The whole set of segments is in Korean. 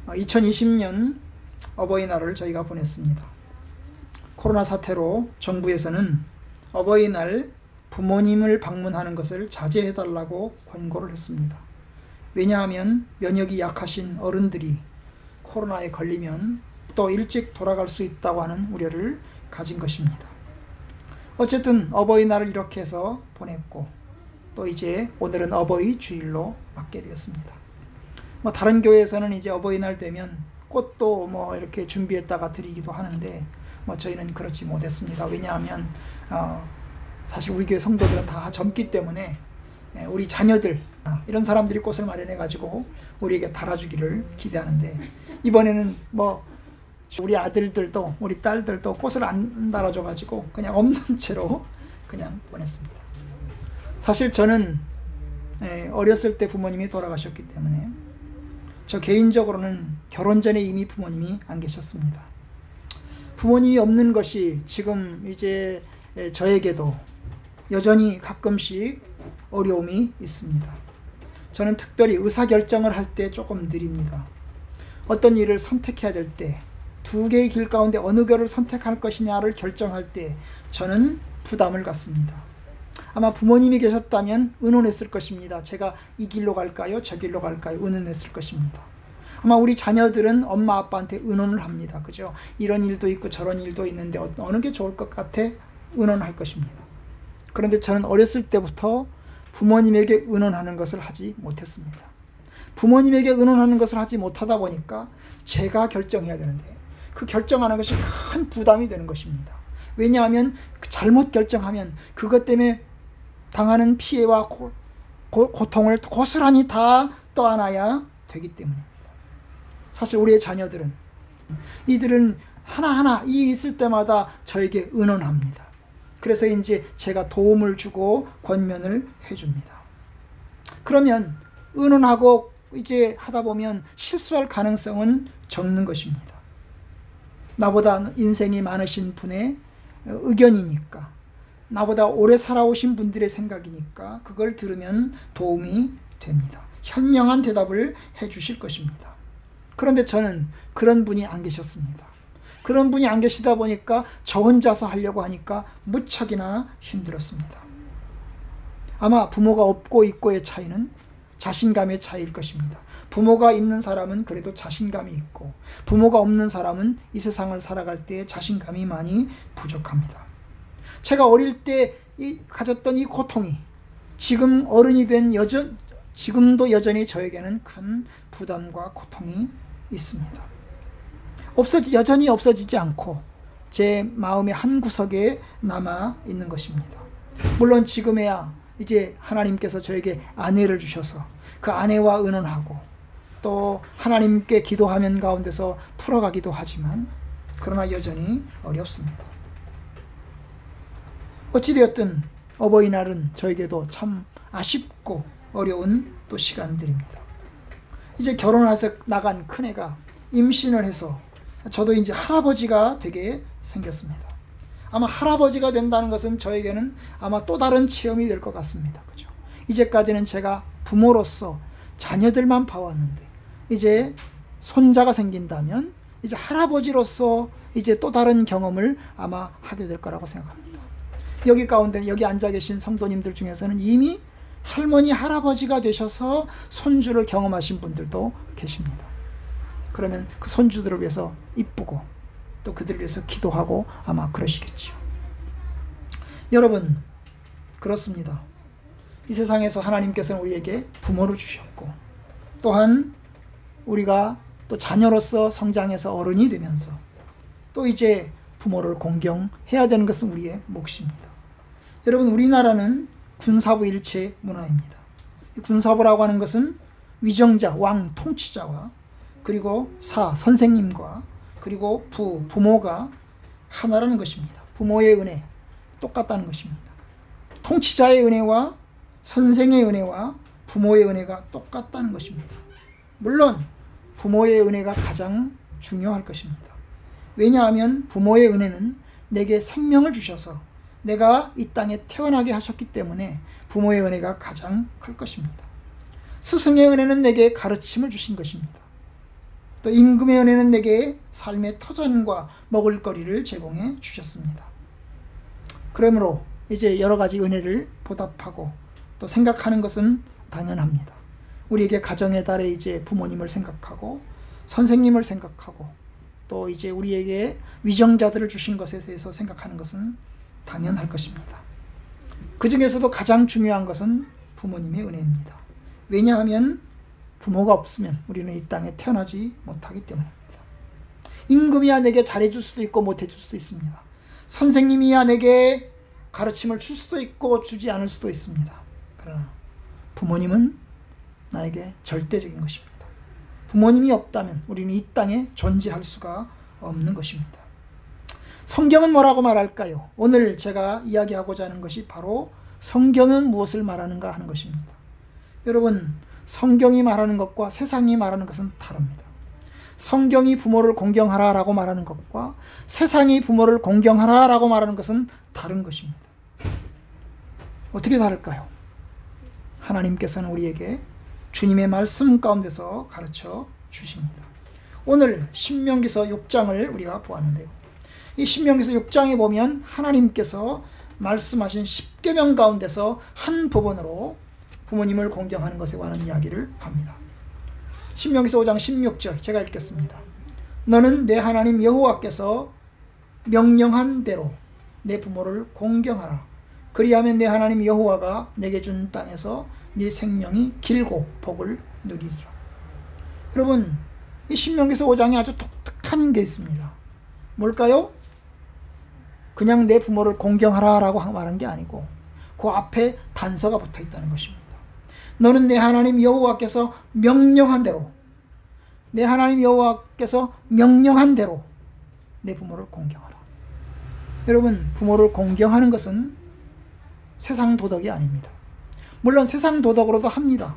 2020년 어버이날을 저희가 보냈습니다. 코로나 사태로 정부에서는 어버이날 부모님을 방문하는 것을 자제해달라고 권고를 했습니다. 왜냐하면 면역이 약하신 어른들이 코로나에 걸리면 또 일찍 돌아갈 수 있다고 하는 우려를 가진 것입니다. 어쨌든 어버이날을 이렇게 해서 보냈고, 또 이제 오늘은 어버이 주일로 맞게 되었습니다. 다른 교회에서는 이제 어버이날 되면 꽃도 이렇게 준비했다가 드리기도 하는데 저희는 그렇지 못했습니다. 왜냐하면 사실 우리 교회 성도들은 다 젊기 때문에 우리 자녀들 이런 사람들이 꽃을 마련해 가지고 우리에게 달아주기를 기대하는데, 이번에는 우리 아들들도 우리 딸들도 꽃을 안 달아줘 가지고 그냥 없는 채로 그냥 보냈습니다. 사실 저는 어렸을 때 부모님이 돌아가셨기 때문에 저 개인적으로는 결혼 전에 이미 부모님이 안 계셨습니다. 부모님이 없는 것이 지금 이제 저에게도 여전히 가끔씩 어려움이 있습니다. 저는 특별히 의사결정을 할 때 조금 느립니다. 어떤 일을 선택해야 될 때 두 개의 길 가운데 어느 결을 선택할 것이냐를 결정할 때 저는 부담을 갖습니다. 아마 부모님이 계셨다면 의논했을 것입니다. 제가 이 길로 갈까요? 저 길로 갈까요? 의논했을 것입니다. 아마 우리 자녀들은 엄마 아빠한테 의논을 합니다. 그죠? 이런 일도 있고 저런 일도 있는데 어느 게 좋을 것 같아? 의논할 것입니다. 그런데 저는 어렸을 때부터 부모님에게 의논하는 것을 하지 못했습니다. 부모님에게 의논하는 것을 하지 못하다 보니까 제가 결정해야 되는데 그 결정하는 것이 큰 부담이 되는 것입니다. 왜냐하면 잘못 결정하면 그것 때문에 당하는 피해와 고통을 고스란히 다 떠안아야 되기 때문입니다. 사실 우리의 자녀들은 이들은 하나하나 일이 있을 때마다 저에게 의논합니다. 그래서 이제 제가 도움을 주고 권면을 해줍니다. 그러면 의논하고 이제 하다 보면 실수할 가능성은 적는 것입니다. 나보다 인생이 많으신 분의 의견이니까, 나보다 오래 살아오신 분들의 생각이니까 그걸 들으면 도움이 됩니다. 현명한 대답을 해 주실 것입니다. 그런데 저는 그런 분이 안 계셨습니다. 그런 분이 안 계시다 보니까 저 혼자서 하려고 하니까 무척이나 힘들었습니다. 아마 부모가 없고 있고의 차이는 자신감의 차이일 것입니다. 부모가 있는 사람은 그래도 자신감이 있고, 부모가 없는 사람은 이 세상을 살아갈 때 자신감이 많이 부족합니다. 제가 어릴 때 가졌던 이 고통이 지금 어른이 된 지금도 여전히 저에게는 큰 부담과 고통이 있습니다. 여전히 없어지지 않고 제 마음의 한 구석에 남아 있는 것입니다. 물론 지금에야 이제 하나님께서 저에게 아내를 주셔서 그 아내와 의논하고 또 하나님께 기도하면 가운데서 풀어가기도 하지만, 그러나 여전히 어렵습니다. 어찌되었든 어버이날은 저에게도 참 아쉽고 어려운 또 시간들입니다. 이제 결혼해서 나간 큰애가 임신을 해서 저도 이제 할아버지가 되게 생겼습니다. 아마 할아버지가 된다는 것은 저에게는 아마 또 다른 체험이 될 것 같습니다. 그죠? 이제까지는 제가 부모로서 자녀들만 봐왔는데 이제 손자가 생긴다면 이제 할아버지로서 이제 또 다른 경험을 아마 하게 될 거라고 생각합니다. 여기 가운데 여기 앉아 계신 성도님들 중에서는 이미 할머니 할아버지가 되셔서 손주를 경험하신 분들도 계십니다. 그러면 그 손주들을 위해서 이쁘고 또 그들을 위해서 기도하고 아마 그러시겠죠. 여러분, 그렇습니다. 이 세상에서 하나님께서는 우리에게 부모를 주셨고, 또한 우리가 또 자녀로서 성장해서 어른이 되면서 또 이제 부모를 공경해야 되는 것은 우리의 몫입니다. 여러분, 우리나라는 군사부 일체 문화입니다. 이 군사부라고 하는 것은 위정자, 왕, 통치자와 그리고 선생님과 그리고 부모가 하나라는 것입니다. 부모의 은혜 똑같다는 것입니다. 통치자의 은혜와 선생의 은혜와 부모의 은혜가 똑같다는 것입니다. 물론 부모의 은혜가 가장 중요할 것입니다. 왜냐하면 부모의 은혜는 내게 생명을 주셔서 내가 이 땅에 태어나게 하셨기 때문에 부모의 은혜가 가장 클 것입니다. 스승의 은혜는 내게 가르침을 주신 것입니다. 또 임금의 은혜는 내게 삶의 터전과 먹을거리를 제공해 주셨습니다. 그러므로 이제 여러 가지 은혜를 보답하고 또 생각하는 것은 당연합니다. 우리에게 가정의 달에 이제 부모님을 생각하고 선생님을 생각하고 또 이제 우리에게 위정자들을 주신 것에 대해서 생각하는 것은 당연할 것입니다. 그 중에서도 가장 중요한 것은 부모님의 은혜입니다. 왜냐하면 부모가 없으면 우리는 이 땅에 태어나지 못하기 때문입니다. 임금이야 내게 잘해줄 수도 있고 못해줄 수도 있습니다. 선생님이야 내게 가르침을 줄 수도 있고 주지 않을 수도 있습니다. 그러나 부모님은 나에게 절대적인 것입니다. 부모님이 없다면 우리는 이 땅에 존재할 수가 없는 것입니다. 성경은 뭐라고 말할까요? 오늘 제가 이야기하고자 하는 것이 바로 성경은 무엇을 말하는가 하는 것입니다. 여러분, 성경이 말하는 것과 세상이 말하는 것은 다릅니다. 성경이 부모를 공경하라 라고 말하는 것과 세상이 부모를 공경하라 라고 말하는 것은 다른 것입니다. 어떻게 다를까요? 하나님께서는 우리에게 주님의 말씀 가운데서 가르쳐 주십니다. 오늘 신명기서 6장을 우리가 보았는데요. 이 신명기서 6장에 보면 하나님께서 말씀하신 10계명 가운데서 한 부분으로 부모님을 공경하는 것에 관한 이야기를 합니다. 신명기서 5장 16절 제가 읽겠습니다. 너는 내 하나님 여호와께서 명령한 대로 내 부모를 공경하라. 그리하면 내 하나님 여호와가 내게 준 땅에서 네 생명이 길고 복을 누리리라. 여러분, 이 신명기서 5장에 아주 독특한 게 있습니다. 뭘까요? 그냥 내 부모를 공경하라 라고 말한 게 아니고 그 앞에 단서가 붙어 있다는 것입니다. 너는 내 하나님 여호와께서 명령한 대로, 내 하나님 여호와께서 명령한 대로 내 부모를 공경하라. 여러분, 부모를 공경하는 것은 세상 도덕이 아닙니다. 물론 세상 도덕으로도 합니다.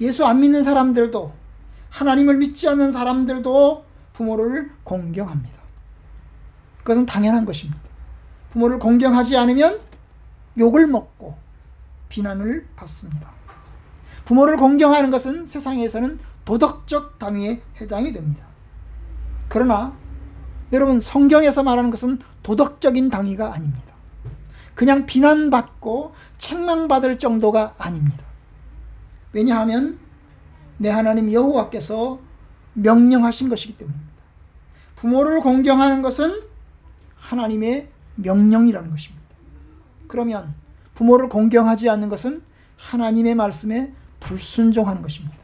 예수 안 믿는 사람들도, 하나님을 믿지 않는 사람들도 부모를 공경합니다. 그것은 당연한 것입니다. 부모를 공경하지 않으면 욕을 먹고 비난을 받습니다. 부모를 공경하는 것은 세상에서는 도덕적 당위에 해당이 됩니다. 그러나 여러분, 성경에서 말하는 것은 도덕적인 당위가 아닙니다. 그냥 비난받고 책망받을 정도가 아닙니다. 왜냐하면 내 하나님 여호와께서 명령하신 것이기 때문입니다. 부모를 공경하는 것은 하나님의 명령이라는 것입니다. 그러면 부모를 공경하지 않는 것은 하나님의 말씀에 불순종하는 것입니다.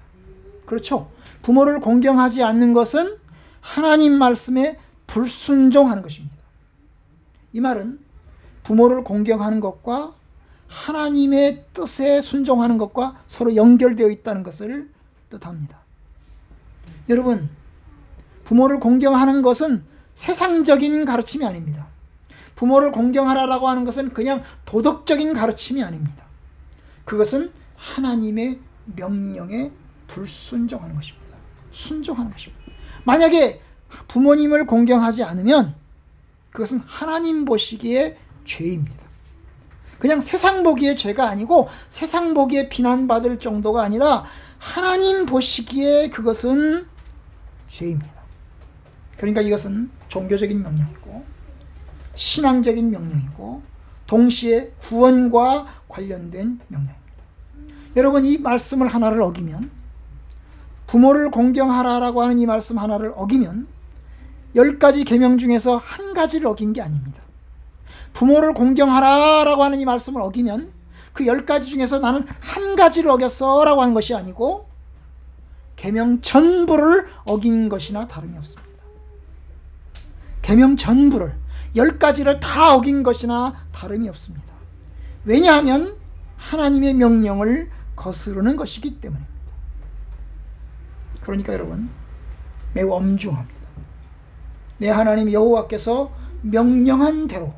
그렇죠? 부모를 공경하지 않는 것은 하나님 말씀에 불순종하는 것입니다. 이 말은 부모를 공경하는 것과 하나님의 뜻에 순종하는 것과 서로 연결되어 있다는 것을 뜻합니다. 여러분, 부모를 공경하는 것은 세상적인 가르침이 아닙니다. 부모를 공경하라라고 하는 것은 그냥 도덕적인 가르침이 아닙니다. 그것은 하나님의 명령에 불순종하는 것입니다. 순종하는 것입니다. 만약에 부모님을 공경하지 않으면 그것은 하나님 보시기에 죄입니다. 그냥 세상 보기에 죄가 아니고 세상 보기에 비난받을 정도가 아니라 하나님 보시기에 그것은 죄입니다. 그러니까 이것은 종교적인 명령이고 신앙적인 명령이고 동시에 구원과 관련된 명령입니다. 여러분, 이 말씀을 하나를 어기면, 부모를 공경하라라고 하는 이 말씀 하나를 어기면 10가지 계명 중에서 한 가지를 어긴 게 아닙니다. 부모를 공경하라라고 하는 이 말씀을 어기면 그 10가지 중에서 나는 한 가지를 어겼어 라고 하는 것이 아니고 계명 전부를 어긴 것이나 다름이 없습니다. 계명 전부를, 10가지를 다 어긴 것이나 다름이 없습니다. 왜냐하면 하나님의 명령을 거스르는 것이기 때문입니다. 그러니까 여러분, 매우 엄중합니다. 내 하나님 여호와께서 명령한 대로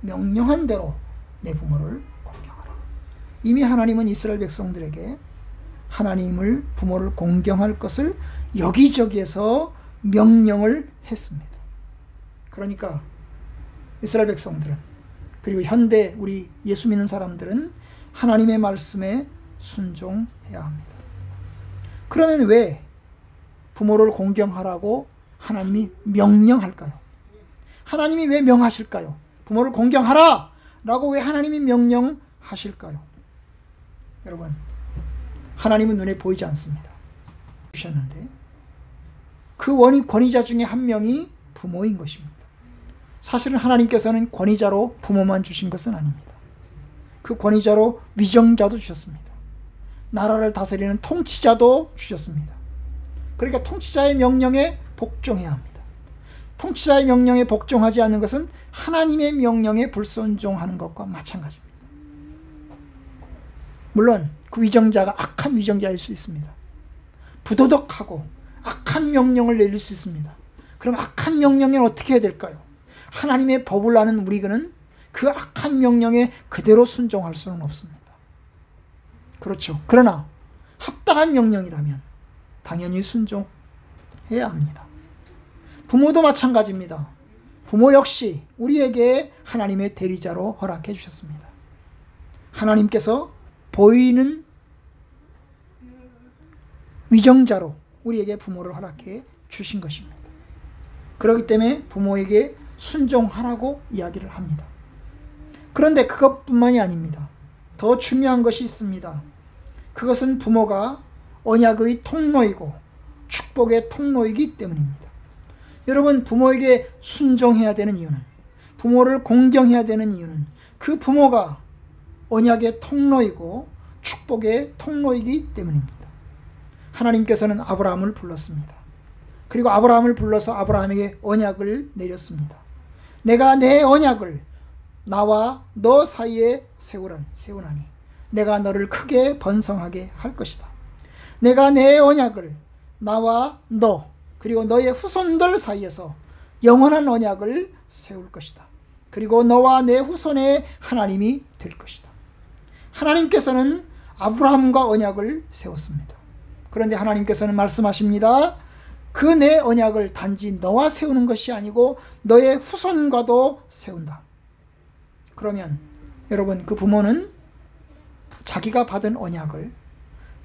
내 부모를 공경하라. 이미 하나님은 이스라엘 백성들에게 하나님을, 부모를 공경할 것을 여기저기에서 명령을 했습니다. 그러니까 이스라엘 백성들은, 그리고 현대 우리 예수 믿는 사람들은 하나님의 말씀에 순종해야 합니다. 그러면 왜 부모를 공경하라고 하나님이 명령할까요? 하나님이 왜 명하실까요? 부모를 공경하라 라고 왜 하나님이 명령하실까요? 여러분, 하나님은 눈에 보이지 않습니다. 주셨는데 그 권위자 중에 한 명이 부모인 것입니다. 사실은 하나님께서는 권위자로 부모만 주신 것은 아닙니다. 그 권위자로 위정자도 주셨습니다. 나라를 다스리는 통치자도 주셨습니다. 그러니까 통치자의 명령에 복종해야 합니다. 통치자의 명령에 복종하지 않는 것은 하나님의 명령에 불순종하는 것과 마찬가지입니다. 물론 그 위정자가 악한 위정자일 수 있습니다. 부도덕하고 악한 명령을 내릴 수 있습니다. 그럼 악한 명령에 어떻게 해야 될까요? 하나님의 법을 아는 우리는 그 악한 명령에 그대로 순종할 수는 없습니다. 그렇죠. 그러나 합당한 명령이라면 당연히 순종해야 합니다. 부모도 마찬가지입니다. 부모 역시 우리에게 하나님의 대리자로 허락해 주셨습니다. 하나님께서 보이는 위정자로 우리에게 부모를 허락해 주신 것입니다. 그렇기 때문에 부모에게 순종하라고 이야기를 합니다. 그런데 그것뿐만이 아닙니다. 더 중요한 것이 있습니다. 그것은 부모가 언약의 통로이고 축복의 통로이기 때문입니다. 여러분, 부모에게 순종해야 되는 이유는, 부모를 공경해야 되는 이유는 그 부모가 언약의 통로이고 축복의 통로이기 때문입니다. 하나님께서는 아브라함을 불렀습니다. 그리고 아브라함을 불러서 아브라함에게 언약을 내렸습니다. 내가 내 언약을 나와 너 사이에 세우나니 내가 너를 크게 번성하게 할 것이다. 내가 내 언약을 나와 너 그리고 너의 후손들 사이에서 영원한 언약을 세울 것이다. 그리고 너와 내 후손의 하나님이 될 것이다. 하나님께서는 아브라함과 언약을 세웠습니다. 그런데 하나님께서는 말씀하십니다. 그 내 언약을 단지 너와 세우는 것이 아니고 너의 후손과도 세운다. 그러면 여러분, 그 부모는 자기가 받은 언약을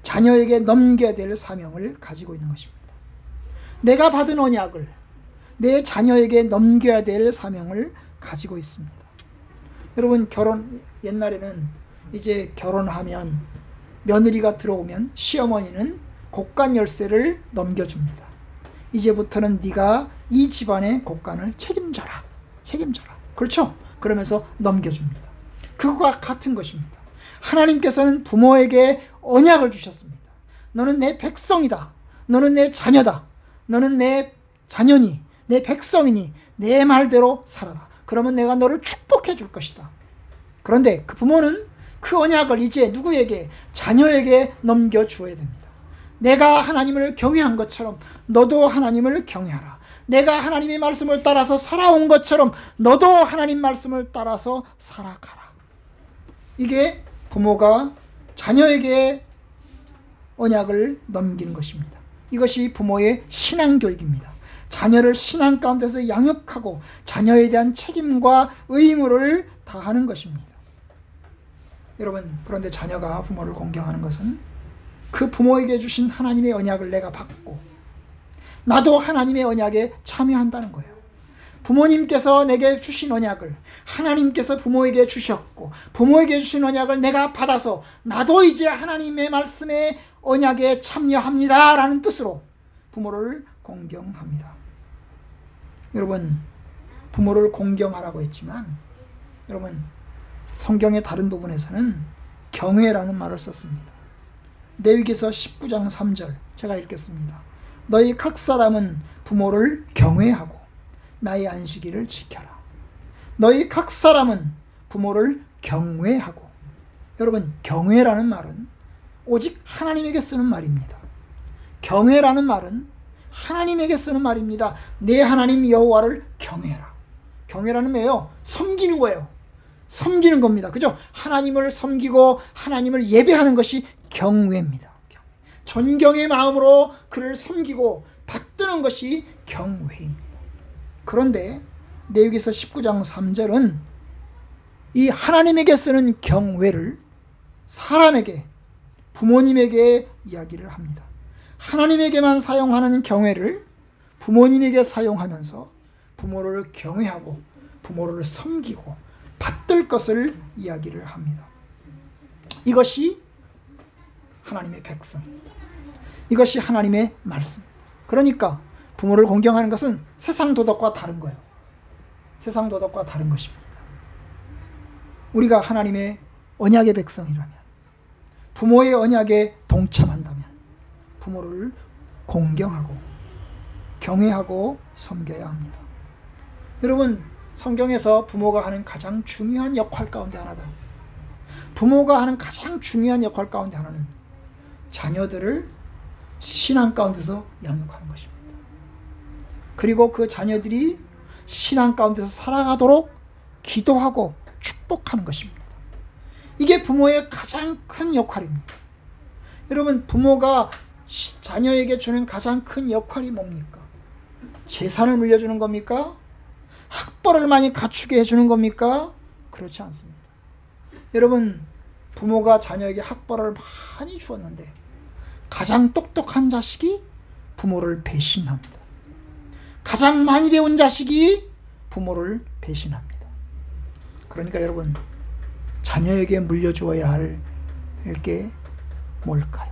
자녀에게 넘겨야 될 사명을 가지고 있는 것입니다. 내가 받은 언약을 내 자녀에게 넘겨야 될 사명을 가지고 있습니다. 여러분, 옛날에는 이제 결혼하면 며느리가 들어오면 시어머니는 곡간 열쇠를 넘겨줍니다. 이제부터는 네가 이 집안의 곡간을 책임져라. 그렇죠? 그러면서 넘겨줍니다. 그것과 같은 것입니다. 하나님께서는 부모에게 언약을 주셨습니다. 너는 내 백성이다. 너는 내 자녀다. 너는 내 자녀니, 내 백성이니 내 말대로 살아라. 그러면 내가 너를 축복해 줄 것이다. 그런데 그 부모는 그 언약을 이제 누구에게? 자녀에게 넘겨주어야 됩니다. 내가 하나님을 경외한 것처럼 너도 하나님을 경외하라. 내가 하나님의 말씀을 따라서 살아온 것처럼 너도 하나님 말씀을 따라서 살아가라. 이게 부모가 자녀에게 언약을 넘기는 것입니다. 이것이 부모의 신앙교육입니다. 자녀를 신앙 가운데서 양육하고 자녀에 대한 책임과 의무를 다하는 것입니다. 여러분, 그런데 자녀가 부모를 공경하는 것은 그 부모에게 주신 하나님의 언약을 내가 받고 나도 하나님의 언약에 참여한다는 거예요. 부모님께서 내게 주신 언약을 하나님께서 부모에게 주셨고 부모에게 주신 언약을 내가 받아서 나도 이제 하나님의 말씀의 언약에 참여합니다 라는 뜻으로 부모를 공경합니다. 여러분, 부모를 공경하라고 했지만 여러분, 성경의 다른 부분에서는 경외라는 말을 썼습니다. 레위기서 19장 3절 제가 읽겠습니다. 너희 각 사람은 부모를 경외하고 나의 안식일을 지켜라. 너희 각 사람은 부모를 경외하고. 여러분, 경외라는 말은 오직 하나님에게 쓰는 말입니다. 경외라는 말은 하나님에게 쓰는 말입니다. 내 하나님 여호와를 경외하라. 경외라는 뭐예요? 섬기는 거예요. 섬기는 겁니다. 그죠? 하나님을 섬기고 하나님을 예배하는 것이 경외입니다. 존경의 마음으로 그를 섬기고 받드는 것이 경외입니다. 그런데 레위기서 19장 3절은 이 하나님에게 쓰는 경외를 사람에게, 부모님에게 이야기를 합니다. 하나님에게만 사용하는 경외를 부모님에게 사용하면서 부모를 경외하고 부모를 섬기고 받들 것을 이야기를 합니다. 이것이 하나님의 백성입니다. 이것이 하나님의 말씀. 그러니까 부모를 공경하는 것은 세상 도덕과 다른 거예요. 세상 도덕과 다른 것입니다. 우리가 하나님의 언약의 백성이라면, 부모의 언약에 동참한다면 부모를 공경하고 경외하고 섬겨야 합니다. 여러분, 성경에서 부모가 하는 가장 중요한 역할 가운데 하나가, 부모가 하는 가장 중요한 역할 가운데 하나는 자녀들을 신앙 가운데서 양육하는 것입니다. 그리고 그 자녀들이 신앙 가운데서 살아가도록 기도하고 축복하는 것입니다. 이게 부모의 가장 큰 역할입니다. 여러분, 부모가 자녀에게 주는 가장 큰 역할이 뭡니까? 재산을 물려주는 겁니까? 학벌을 많이 갖추게 해주는 겁니까? 그렇지 않습니다. 여러분, 부모가 자녀에게 학벌을 많이 주었는데 가장 똑똑한 자식이 부모를 배신합니다. 가장 많이 배운 자식이 부모를 배신합니다. 그러니까 여러분, 자녀에게 물려주어야 할 게 뭘까요?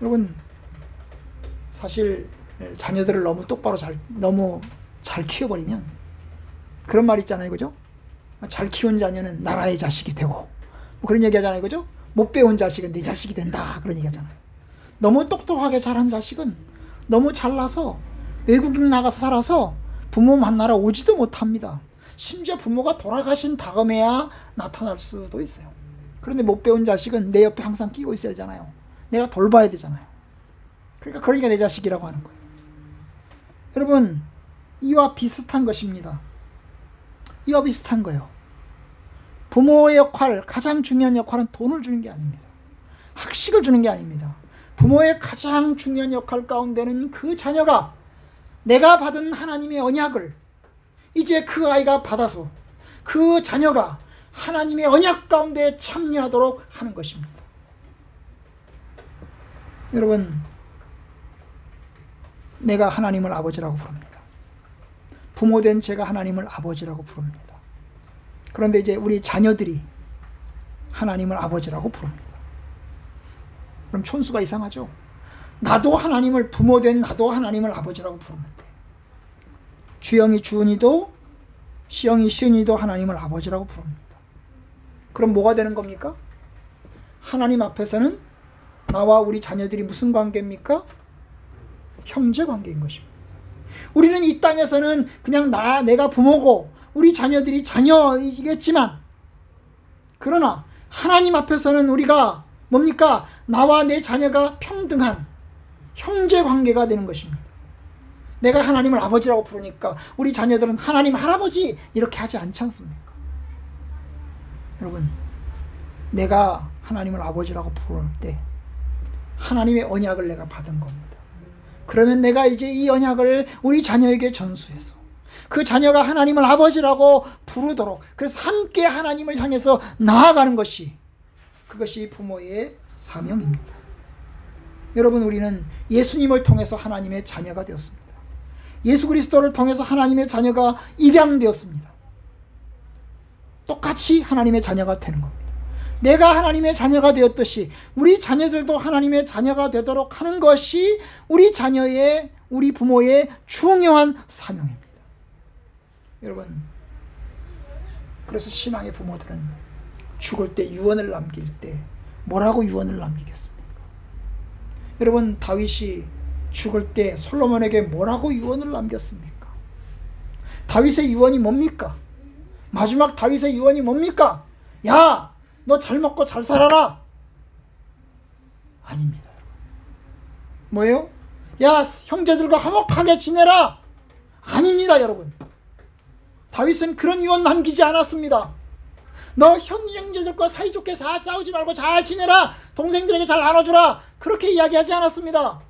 여러분, 사실 자녀들을 너무 잘 키워버리면 그런 말 있잖아요, 그죠? 잘 키운 자녀는 나라의 자식이 되고 뭐 그런 얘기 하잖아요, 그죠? 못 배운 자식은 내 자식이 된다, 그런 얘기 하잖아요. 너무 똑똑하게 자란 자식은 너무 잘나서 외국인 나가서 살아서 부모 만나러 오지도 못합니다. 심지어 부모가 돌아가신 다음에야 나타날 수도 있어요. 그런데 못 배운 자식은 내 옆에 항상 끼고 있어야 되잖아요. 내가 돌봐야 되잖아요. 그러니까 내 자식이라고 하는 거예요. 여러분, 이와 비슷한 것입니다. 이와 비슷한 거예요. 부모의 역할, 가장 중요한 역할은 돈을 주는 게 아닙니다. 학식을 주는 게 아닙니다. 부모의 가장 중요한 역할 가운데는 그 자녀가 내가 받은 하나님의 언약을 이제 그 아이가 받아서 그 자녀가 하나님의 언약 가운데 참여하도록 하는 것입니다. 여러분, 내가 하나님을 아버지라고 부릅니다. 부모된 제가 하나님을 아버지라고 부릅니다. 그런데 이제 우리 자녀들이 하나님을 아버지라고 부릅니다. 그럼 촌수가 이상하죠? 나도 하나님을, 부모된 나도 하나님을 아버지라고 부르는데 주영이 주은이도 시영이 시은이도 하나님을 아버지라고 부릅니다. 그럼 뭐가 되는 겁니까? 하나님 앞에서는 나와 우리 자녀들이 무슨 관계입니까? 형제 관계인 것입니다. 우리는 이 땅에서는 그냥 내가 부모고 우리 자녀들이 자녀이겠지만, 그러나 하나님 앞에서는 우리가 뭡니까? 나와 내 자녀가 평등한 형제 관계가 되는 것입니다. 내가 하나님을 아버지라고 부르니까 우리 자녀들은 하나님 할아버지 이렇게 하지 않지 않습니까? 여러분, 내가 하나님을 아버지라고 부를 때 하나님의 언약을 내가 받은 겁니다. 그러면 내가 이제 이 언약을 우리 자녀에게 전수해서 그 자녀가 하나님을 아버지라고 부르도록, 그래서 함께 하나님을 향해서 나아가는 것이, 그것이 부모의 사명입니다. 여러분, 우리는 예수님을 통해서 하나님의 자녀가 되었습니다. 예수 그리스도를 통해서 하나님의 자녀가 입양되었습니다. 똑같이 하나님의 자녀가 되는 겁니다. 내가 하나님의 자녀가 되었듯이 우리 자녀들도 하나님의 자녀가 되도록 하는 것이 우리 부모의 중요한 사명입니다. 여러분, 그래서 신앙의 부모들은 죽을 때 유언을 남길 때 뭐라고 유언을 남기겠습니까? 여러분, 다윗이 죽을 때 솔로몬에게 뭐라고 유언을 남겼습니까? 다윗의 유언이 뭡니까? 마지막 다윗의 유언이 뭡니까? 야, 너 잘 먹고 잘 살아라. 아닙니다. 뭐예요? 야, 형제들과 화목하게 지내라. 아닙니다, 여러분. 다윗은 그런 유언 남기지 않았습니다. 너 형제들과 사이좋게 싸우지 말고 잘 지내라. 동생들에게 잘 나눠주라. 그렇게 이야기하지 않았습니다.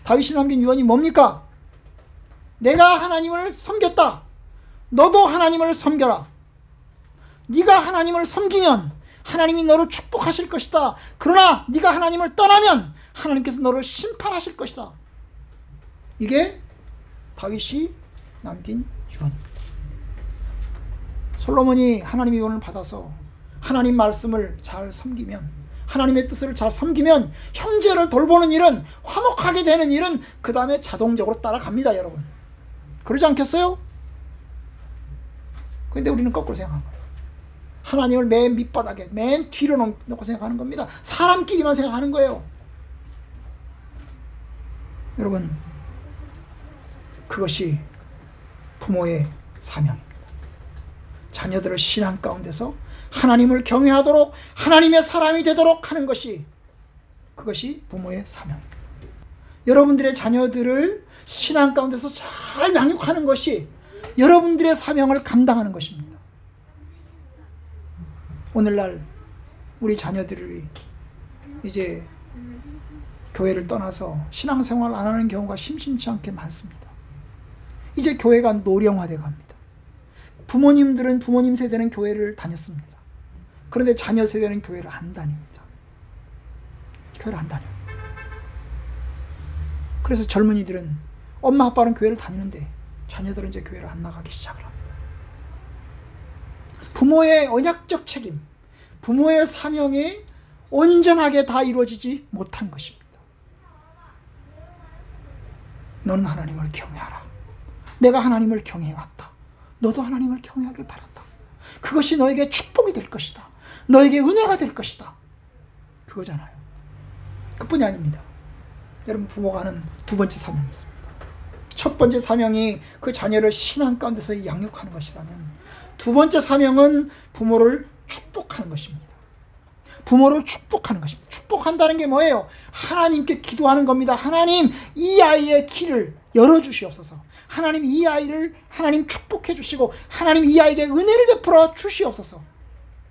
다윗이 남긴 유언이 뭡니까? 내가 하나님을 섬겼다. 너도 하나님을 섬겨라. 네가 하나님을 섬기면 하나님이 너를 축복하실 것이다. 그러나 네가 하나님을 떠나면 하나님께서 너를 심판하실 것이다. 이게 다윗이 남긴 유언입니다. 솔로몬이 하나님의 유언을 받아서 하나님 말씀을 잘 섬기면, 하나님의 뜻을 잘 섬기면 형제를 돌보는 일은, 화목하게 되는 일은 그 다음에 자동적으로 따라갑니다. 여러분, 그러지 않겠어요? 근데 우리는 거꾸로 생각하는 거예요. 하나님을 맨 밑바닥에, 맨 뒤로 놓고 생각하는 겁니다. 사람끼리만 생각하는 거예요. 여러분, 그것이 부모의 사명입니다. 자녀들을 신앙 가운데서 하나님을 경외하도록, 하나님의 사람이 되도록 하는 것이, 그것이 부모의 사명입니다. 여러분들의 자녀들을 신앙 가운데서 잘 양육하는 것이 여러분들의 사명을 감당하는 것입니다. 오늘날 우리 자녀들이 이제 교회를 떠나서 신앙생활 안 하는 경우가 심심치 않게 많습니다. 이제 교회가 노령화되어 갑니다. 부모님들은, 부모님 세대는 교회를 다녔습니다. 그런데 자녀 세대는 교회를 안 다닙니다. 교회를 안 다녀요. 그래서 젊은이들은 엄마 아빠는 교회를 다니는데 자녀들은 이제 교회를 안 나가기 시작을 합니다. 부모의 언약적 책임, 부모의 사명이 온전하게 다 이루어지지 못한 것입니다. 너는 하나님을 경외하라. 내가 하나님을 경외해왔다. 너도 하나님을 경외하길 바란다. 그것이 너에게 축복이 될 것이다. 너에게 은혜가 될 것이다. 그거잖아요. 그뿐이 아닙니다. 여러분, 부모가 하는 두 번째 사명이 있습니다. 첫 번째 사명이 그 자녀를 신앙 가운데서 양육하는 것이라면, 두 번째 사명은 부모를 축복하는 것입니다. 부모를 축복하는 것입니다. 축복한다는 게 뭐예요? 하나님께 기도하는 겁니다. 하나님, 이 아이의 길을 열어주시옵소서. 하나님, 이 아이를 하나님 축복해 주시고, 하나님, 이 아이에게 은혜를 베풀어 주시옵소서.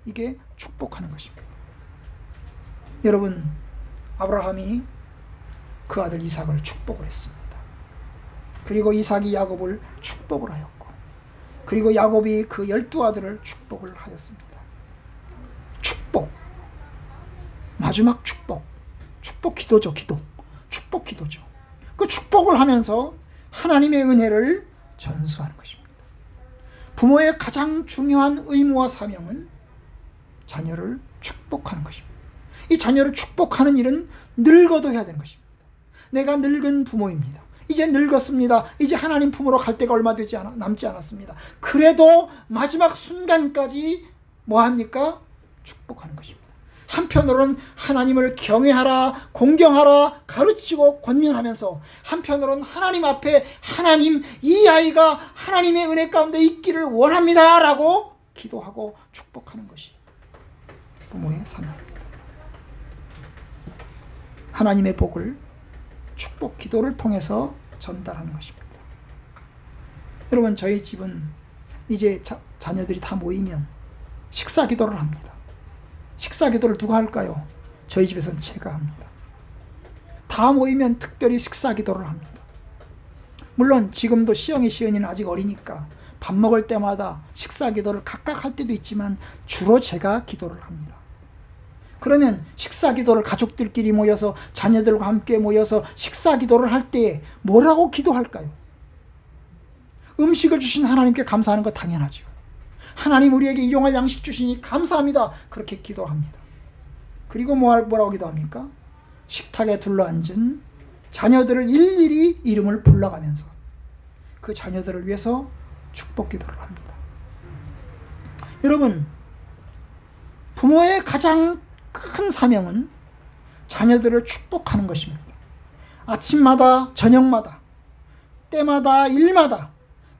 이게 축복하는 것입니다. 여러분, 아브라함이 그 아들 이삭을 축복을 했습니다. 그리고 이삭이 야곱을 축복을 하였고, 그리고 야곱이 그 12아들을 축복을 하였습니다. 축복, 마지막 축복, 축복 기도죠. 기도, 축복 기도죠. 그 축복을 하면서 하나님의 은혜를 전수하는 것입니다. 부모의 가장 중요한 의무와 사명은 자녀를 축복하는 것입니다. 이 자녀를 축복하는 일은 늙어도 해야 되는 것입니다. 내가 늙은 부모입니다. 이제 늙었습니다. 이제 하나님 품으로 갈 때가 얼마 남지 않았습니다. 그래도 마지막 순간까지 뭐합니까? 축복하는 것입니다. 한편으로는 하나님을 경외하라, 공경하라, 가르치고 권면하면서, 한편으로는 하나님 앞에 하나님, 이 아이가 하나님의 은혜 가운데 있기를 원합니다 라고 기도하고 축복하는 것이 부모의 사명입니다. 하나님의 복을 축복 기도를 통해서 전달하는 것입니다. 여러분, 저희 집은 이제 자녀들이 다 모이면 식사 기도를 합니다. 식사 기도를 누가 할까요? 저희 집에서는 제가 합니다. 다 모이면 특별히 식사 기도를 합니다. 물론 지금도 시연이는 아직 어리니까 밥 먹을 때마다 식사 기도를 각각 할 때도 있지만 주로 제가 기도를 합니다. 그러면 식사 기도를 가족들끼리 모여서, 자녀들과 함께 모여서 식사 기도를 할 때에 뭐라고 기도할까요? 음식을 주신 하나님께 감사하는 거 당연하죠. 하나님, 우리에게 일용할 양식 주시니 감사합니다. 그렇게 기도합니다. 그리고 뭐라고 기도합니까? 식탁에 둘러앉은 자녀들을 일일이 이름을 불러가면서 그 자녀들을 위해서 축복 기도를 합니다. 여러분, 부모의 가장 큰 사명은 자녀들을 축복하는 것입니다. 아침마다, 저녁마다, 때마다, 일마다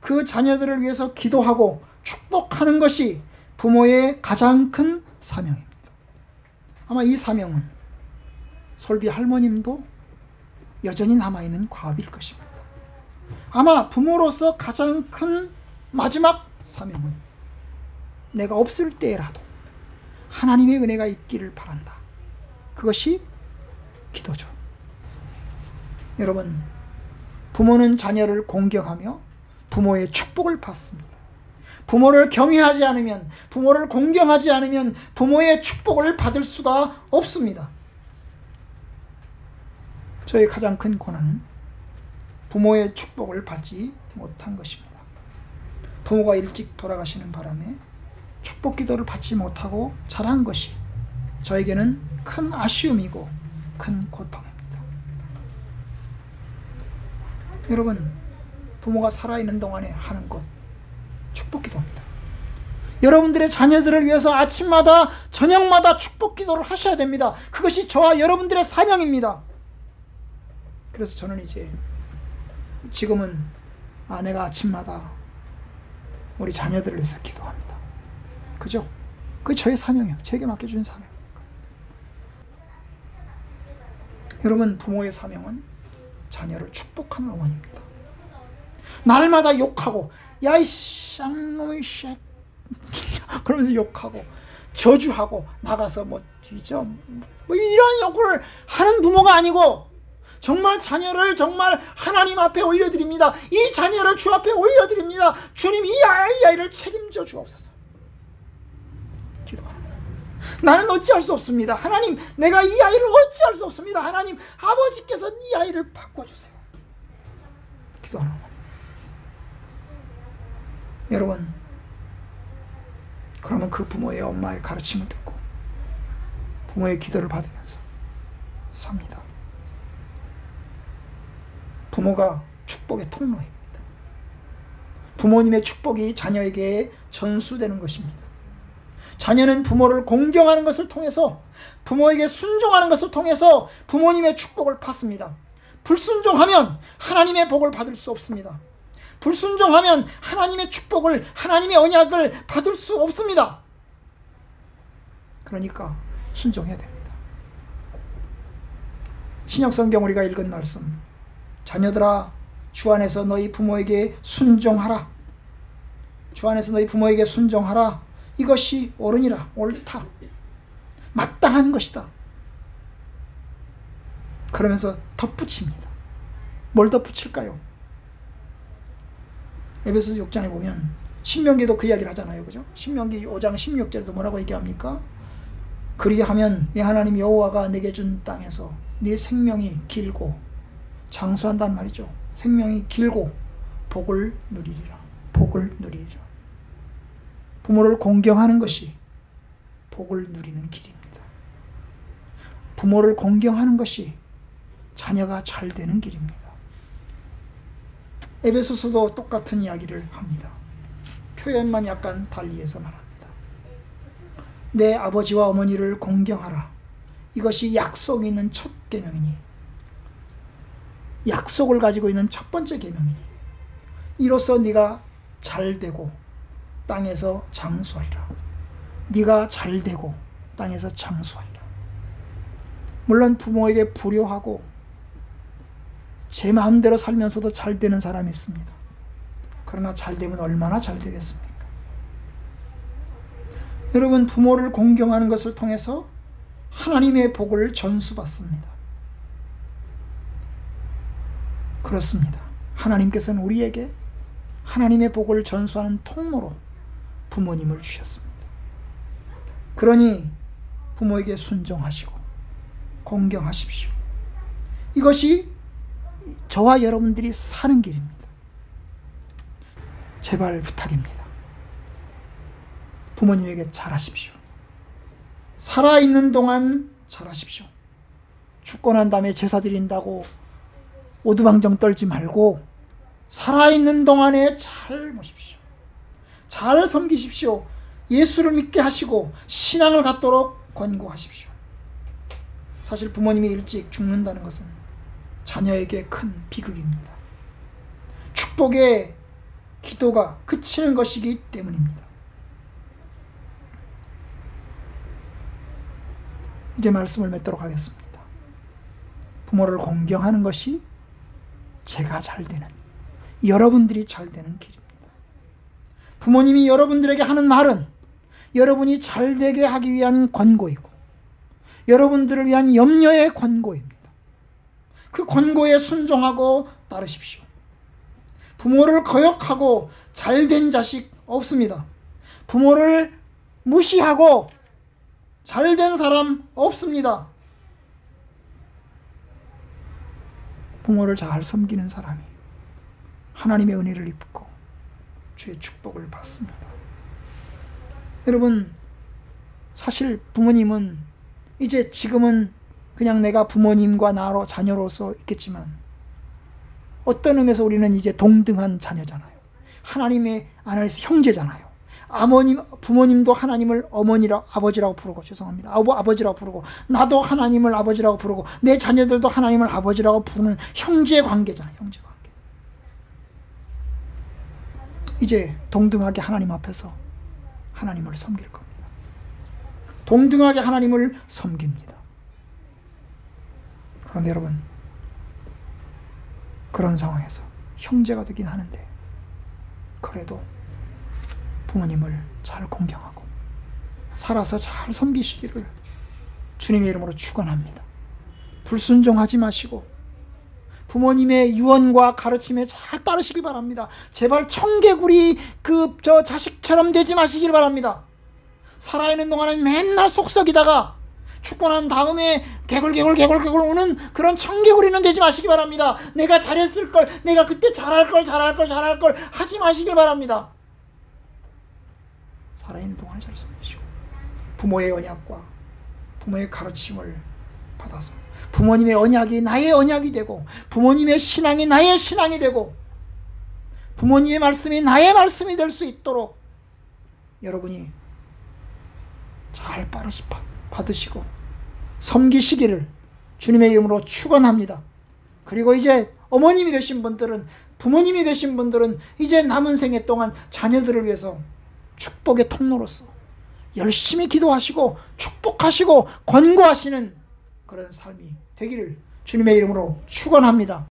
그 자녀들을 위해서 기도하고 축복하는 것이 부모의 가장 큰 사명입니다. 아마 이 사명은 솔비 할머님도 여전히 남아있는 과업일 것입니다. 아마 부모로서 가장 큰 마지막 사명은 내가 없을 때라도 하나님의 은혜가 있기를 바란다. 그것이 기도죠. 여러분, 부모는 자녀를 공경하며 부모의 축복을 받습니다. 부모를 경외하지 않으면, 부모를 공경하지 않으면 부모의 축복을 받을 수가 없습니다. 저의 가장 큰 고난은 부모의 축복을 받지 못한 것입니다. 부모가 일찍 돌아가시는 바람에 축복 기도를 받지 못하고 자란 것이 저에게는 큰 아쉬움이고 큰 고통입니다. 여러분, 부모가 살아있는 동안에 하는 것, 축복 기도입니다. 여러분들의 자녀들을 위해서 아침마다 저녁마다 축복 기도를 하셔야 됩니다. 그것이 저와 여러분들의 사명입니다. 그래서 저는 지금은 내가 아침마다 우리 자녀들을 위해서 기도합니다. 그죠? 그게 저의 사명이에요. 제게 맡겨주신 사명이니까. 여러분, 부모의 사명은 자녀를 축복하는 어머니입니다. 날마다 욕하고 야 이 쌍놈의 쉣 그러면서 욕하고 저주하고 나가서 뭐 이런 욕을 하는 부모가 아니고, 정말 자녀를 정말 하나님 앞에 올려드립니다. 이 자녀를 주 앞에 올려드립니다. 주님, 이 아이를 책임져 주옵소서. 기도합니다. 나는 어찌할 수 없습니다. 하나님, 내가 이 아이를 어찌할 수 없습니다. 하나님, 아버지께서 이 아이를 바꿔주세요. 기도하는 겁니다. 여러분, 그러면 그 부모의 엄마의 가르침을 듣고 부모의 기도를 받으면서 삽니다. 부모가 축복의 통로입니다. 부모님의 축복이 자녀에게 전수되는 것입니다. 자녀는 부모를 공경하는 것을 통해서, 부모에게 순종하는 것을 통해서 부모님의 축복을 받습니다. 불순종하면 하나님의 복을 받을 수 없습니다. 불순종하면 하나님의 축복을, 하나님의 언약을 받을 수 없습니다. 그러니까 순종해야 됩니다. 신약성경 우리가 읽은 말씀, 자녀들아, 주 안에서 너희 부모에게 순종하라. 주 안에서 너희 부모에게 순종하라. 이것이 옳으니라. 옳다. 마땅한 것이다. 그러면서 덧붙입니다. 뭘 덧붙일까요? 에베소서 6장에 보면 신명기도 그 이야기를 하잖아요. 그죠? 신명기 5장 16절에도 뭐라고 얘기합니까? 그리하면 네 하나님 여호와가 내게 준 땅에서 네 생명이 길고, 장수한단 말이죠. 생명이 길고 복을 누리리라. 복을 누리리라. 부모를 공경하는 것이 복을 누리는 길입니다. 부모를 공경하는 것이 자녀가 잘 되는 길입니다. 에베소서도 똑같은 이야기를 합니다. 표현만 약간 달리해서 말합니다. 내 아버지와 어머니를 공경하라. 이것이 약속이 있는 첫 계명이니, 약속을 가지고 있는 첫 번째 계명이니, 이로써 네가 잘되고 땅에서 장수하리라. 네가 잘되고 땅에서 장수하리라. 물론 부모에게 불효하고 제 마음대로 살면서도 잘되는 사람이 있습니다. 그러나 잘되면 얼마나 잘되겠습니까? 여러분, 부모를 공경하는 것을 통해서 하나님의 복을 전수받습니다. 그렇습니다. 하나님께서는 우리에게 하나님의 복을 전수하는 통로로 부모님을 주셨습니다. 그러니 부모에게 순종하시고 공경하십시오. 이것이 저와 여러분들이 사는 길입니다. 제발 부탁입니다. 부모님에게 잘하십시오. 살아있는 동안 잘하십시오. 죽고 난 다음에 제사 드린다고 오두방정 떨지 말고 살아있는 동안에 잘 모십시오. 잘 섬기십시오. 예수를 믿게 하시고 신앙을 갖도록 권고하십시오. 사실 부모님이 일찍 죽는다는 것은 자녀에게 큰 비극입니다. 축복의 기도가 그치는 것이기 때문입니다. 이제 말씀을 맺도록 하겠습니다. 부모를 공경하는 것이 제가 잘 되는, 여러분들이 잘 되는 길입니다. 부모님이 여러분들에게 하는 말은 여러분이 잘 되게 하기 위한 권고이고, 여러분들을 위한 염려의 권고입니다. 그 권고에 순종하고 따르십시오. 부모를 거역하고 잘된 자식 없습니다. 부모를 무시하고 잘된 사람 없습니다. 부모를 잘 섬기는 사람이 하나님의 은혜를 입고 주의 축복을 받습니다. 여러분, 사실 부모님은 이제 지금은 그냥 내가 부모님과 나로 자녀로서 있겠지만 어떤 의미에서 우리는 이제 동등한 자녀잖아요. 하나님의 안에서 형제잖아요. 부모님도 하나님을 아버지라고 부르고, 죄송합니다. 아버지라고 부르고, 나도 하나님을 아버지라고 부르고, 내 자녀들도 하나님을 아버지라고 부르는 형제 관계잖아요. 형제 관계. 이제 동등하게 하나님 앞에서 하나님을 섬길 겁니다. 동등하게 하나님을 섬깁니다. 그런데 여러분, 그런 상황에서 형제가 되긴 하는데 그래도 부모님을 잘 공경하고 살아서 잘 섬기시기를 주님의 이름으로 축원합니다. 불순종하지 마시고 부모님의 유언과 가르침에 잘 따르시길 바랍니다. 제발 청개구리 자식처럼 되지 마시길 바랍니다. 살아있는 동안은 맨날 속썩이다가 죽고 난 다음에 개굴 우는 그런 청개구리는 되지 마시기 바랍니다. 내가 잘했을걸, 내가 그때 잘할걸 하지 마시길 바랍니다. 살아있는 동안에 잘 섬기시고 부모의 언약과 부모의 가르침을 받아서 부모님의 언약이 나의 언약이 되고 부모님의 신앙이 나의 신앙이 되고 부모님의 말씀이 나의 말씀이 될 수 있도록 여러분이 잘 받으시고 섬기시기를 주님의 이름으로 축원합니다. 그리고 이제 어머님이 되신 분들은, 부모님이 되신 분들은 이제 남은 생애 동안 자녀들을 위해서 축복의 통로로서 열심히 기도하시고 축복하시고 권고하시는 그런 삶이 되기를 주님의 이름으로 축원합니다.